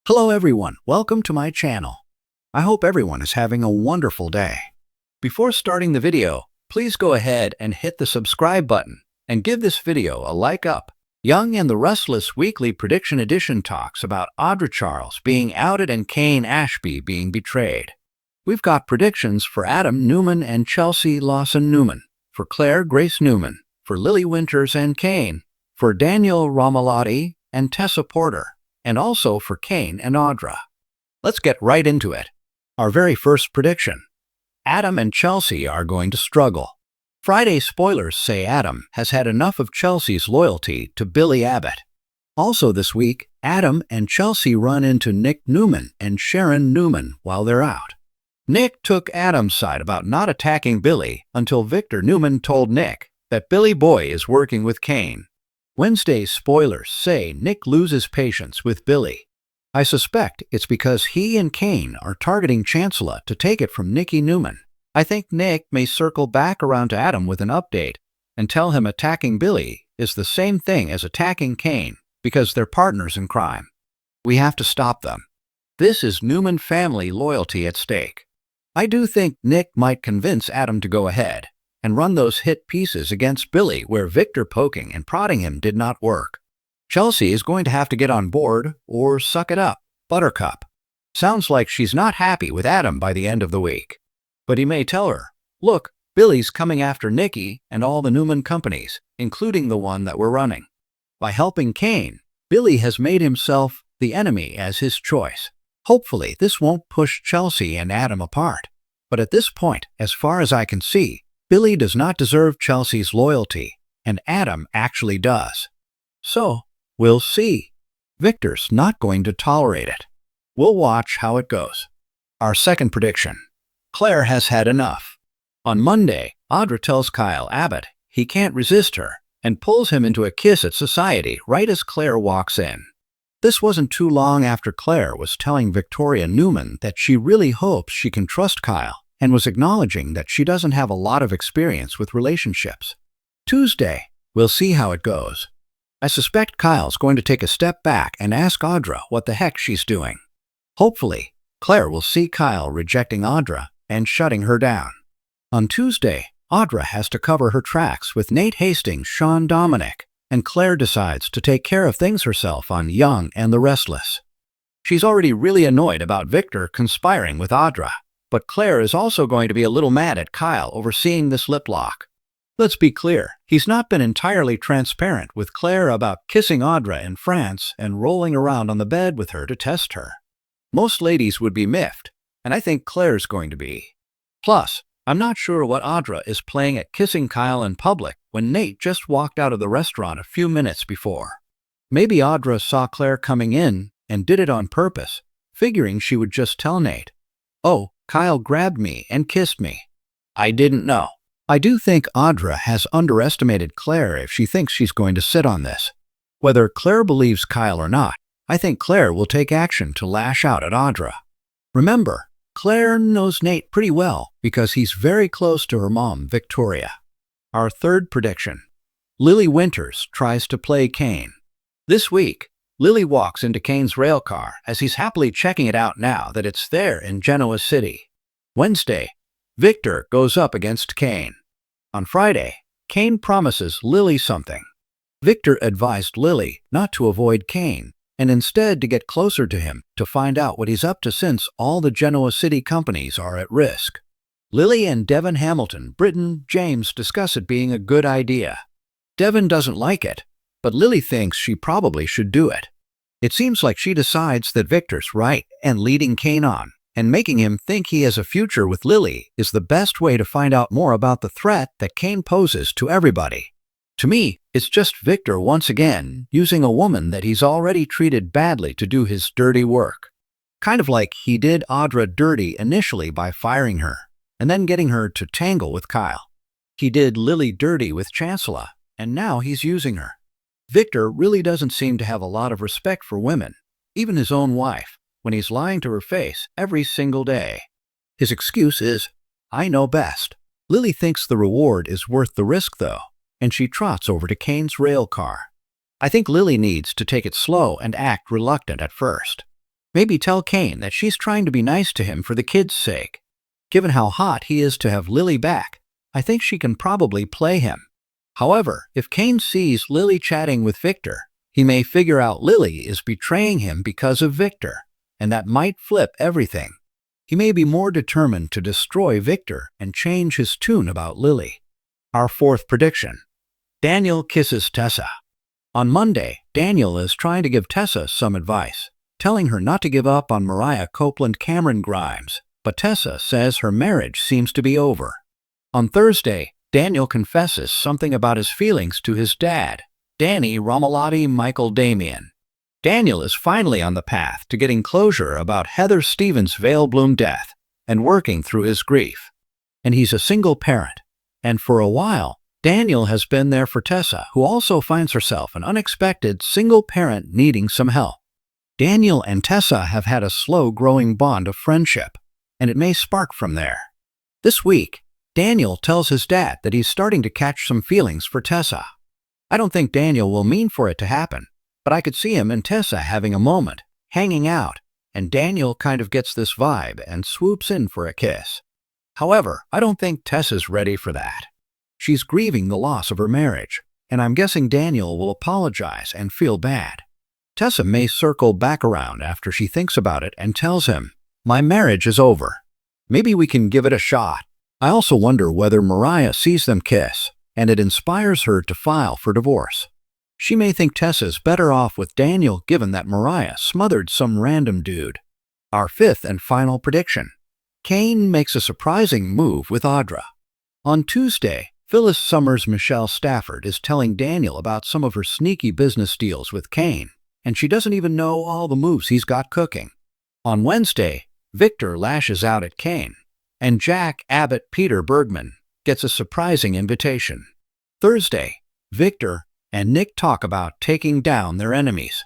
Hello everyone, welcome to my channel. I hope everyone is having a wonderful day. Before starting the video, please go ahead and hit the subscribe button and give this video a like up. Young and the Restless Weekly Prediction Edition talks about Audra Charles being outed and Kane Ashby being betrayed. We've got predictions for Adam Newman and Chelsea Lawson Newman, for Claire Grace Newman, for Lily Winters and Kane, for Daniel Romalotti and Tessa Porter, and also for Kane and Audra. Let's get right into it. Our very first prediction. Adam and Chelsea are going to struggle. Friday spoilers say Adam has had enough of Chelsea's loyalty to Billy Abbott. Also this week, Adam and Chelsea run into Nick Newman and Sharon Newman while they're out. Nick took Adam's side about not attacking Billy until Victor Newman told Nick that Billy Boy is working with Kane. Wednesday's spoilers say Nick loses patience with Billy. I suspect it's because he and Kane are targeting Chancellor to take it from Nicky Newman. I think Nick may circle back around to Adam with an update and tell him attacking Billy is the same thing as attacking Kane because they're partners in crime. We have to stop them. This is Newman family loyalty at stake. I do think Nick might convince Adam to go ahead and run those hit pieces against Billy where Victor poking and prodding him did not work. Chelsea is going to have to get on board or suck it up, Buttercup. Sounds like she's not happy with Adam by the end of the week. But he may tell her, look, Billy's coming after Nicky and all the Newman companies, including the one that we're running. By helping Kane, Billy has made himself the enemy as his choice. Hopefully this won't push Chelsea and Adam apart. But at this point, as far as I can see, Billy does not deserve Chelsea's loyalty, and Adam actually does. So, we'll see. Victor's not going to tolerate it. We'll watch how it goes. Our second prediction. Claire has had enough. On Monday, Audra tells Kyle Abbott he can't resist her and pulls him into a kiss at society right as Claire walks in. This wasn't too long after Claire was telling Victoria Newman that she really hopes she can trust Kyle and was acknowledging that she doesn't have a lot of experience with relationships. Tuesday, we'll see how it goes. I suspect Kyle's going to take a step back and ask Audra what the heck she's doing. Hopefully, Claire will see Kyle rejecting Audra and shutting her down. On Tuesday, Audra has to cover her tracks with Nate Hastings, Sean Dominic, and Claire decides to take care of things herself on Young and the Restless. She's already really annoyed about Victor conspiring with Audra, but Claire is also going to be a little mad at Kyle over seeing this lip lock. Let's be clear, he's not been entirely transparent with Claire about kissing Audra in France and rolling around on the bed with her to test her. Most ladies would be miffed, and I think Claire's going to be. Plus, I'm not sure what Audra is playing at kissing Kyle in public when Nate just walked out of the restaurant a few minutes before. Maybe Audra saw Claire coming in and did it on purpose, figuring she would just tell Nate, "Oh, Kyle grabbed me and kissed me. I didn't know." I do think Audra has underestimated Claire if she thinks she's going to sit on this. Whether Claire believes Kyle or not, I think Claire will take action to lash out at Audra. Remember, Claire knows Nate pretty well because he's very close to her mom, Victoria. Our third prediction. Lily Winters tries to play Kane. This week, Lily walks into Kane's rail car as he's happily checking it out now that it's there in Genoa City. Wednesday, Victor goes up against Kane. On Friday, Kane promises Lily something. Victor advised Lily not to avoid Kane and instead to get closer to him to find out what he's up to since all the Genoa City companies are at risk. Lily and Devin Hamilton, Britton, James discuss it being a good idea. Devin doesn't like it, but Lily thinks she probably should do it. It seems like she decides that Victor's right and leading Kane on and making him think he has a future with Lily is the best way to find out more about the threat that Kane poses to everybody. To me, it's just Victor once again using a woman that he's already treated badly to do his dirty work. Kind of like he did Audra dirty initially by firing her and then getting her to tangle with Kyle. He did Lily dirty with Chancellor, and now he's using her. Victor really doesn't seem to have a lot of respect for women, even his own wife, when he's lying to her face every single day. His excuse is, "I know best." Lily thinks the reward is worth the risk, though, and she trots over to Kane's rail car. I think Lily needs to take it slow and act reluctant at first. Maybe tell Kane that she's trying to be nice to him for the kids' sake. Given how hot he is to have Lily back, I think she can probably play him. However, if Kane sees Lily chatting with Victor, he may figure out Lily is betraying him because of Victor, and that might flip everything. He may be more determined to destroy Victor and change his tune about Lily. Our fourth prediction. Daniel kisses Tessa. On Monday, Daniel is trying to give Tessa some advice, telling her not to give up on Mariah Copeland Cameron Grimes, but Tessa says her marriage seems to be over. On Thursday, Daniel confesses something about his feelings to his dad, Danny Romalotti Michael Damian. Daniel is finally on the path to getting closure about Heather Stevens' Vale Bloom death and working through his grief. And he's a single parent. And for a while, Daniel has been there for Tessa, who also finds herself an unexpected single parent needing some help. Daniel and Tessa have had a slow-growing bond of friendship, and it may spark from there. This week, Daniel tells his dad that he's starting to catch some feelings for Tessa. I don't think Daniel will mean for it to happen, but I could see him and Tessa having a moment, hanging out, and Daniel kind of gets this vibe and swoops in for a kiss. However, I don't think Tessa's ready for that. She's grieving the loss of her marriage, and I'm guessing Daniel will apologize and feel bad. Tessa may circle back around after she thinks about it and tells him, "My marriage is over. Maybe we can give it a shot." I also wonder whether Mariah sees them kiss, and it inspires her to file for divorce. She may think Tessa's better off with Daniel given that Mariah smothered some random dude. Our fifth and final prediction. Kane makes a surprising move with Audra. On Tuesday, Phyllis Summers Michelle Stafford is telling Daniel about some of her sneaky business deals with Kane, and she doesn't even know all the moves he's got cooking. On Wednesday, Victor lashes out at Kane, and Jack Abbott Peter Bergman gets a surprising invitation. Thursday, Victor and Nick talk about taking down their enemies.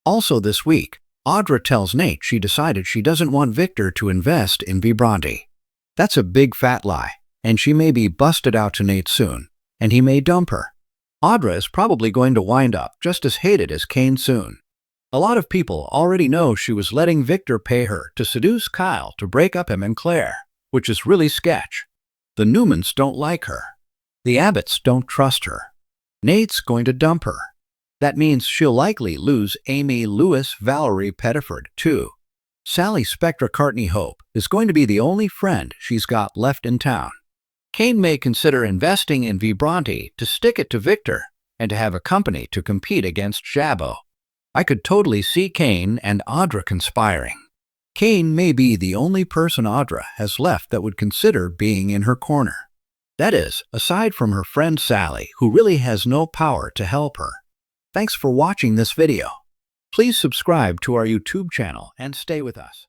Also this week, Audra tells Nate she decided she doesn't want Victor to invest in Vibranti. That's a big fat lie, and she may be busted out to Nate soon, and he may dump her. Audra is probably going to wind up just as hated as Kane soon. A lot of people already know she was letting Victor pay her to seduce Kyle to break up him and Claire, which is really sketch. The Newmans don't like her. The Abbotts don't trust her. Nate's going to dump her. That means she'll likely lose Amy Lewis Valerie Pettiford, too. Sally Spectra Courtney Hope is going to be the only friend she's got left in town. Kane may consider investing in Vibranti to stick it to Victor and to have a company to compete against Jabbo. I could totally see Kane and Audra conspiring. Kane may be the only person Audra has left that would consider being in her corner. That is, aside from her friend Sally, who really has no power to help her. Thanks for watching this video. Please subscribe to our YouTube channel and stay with us.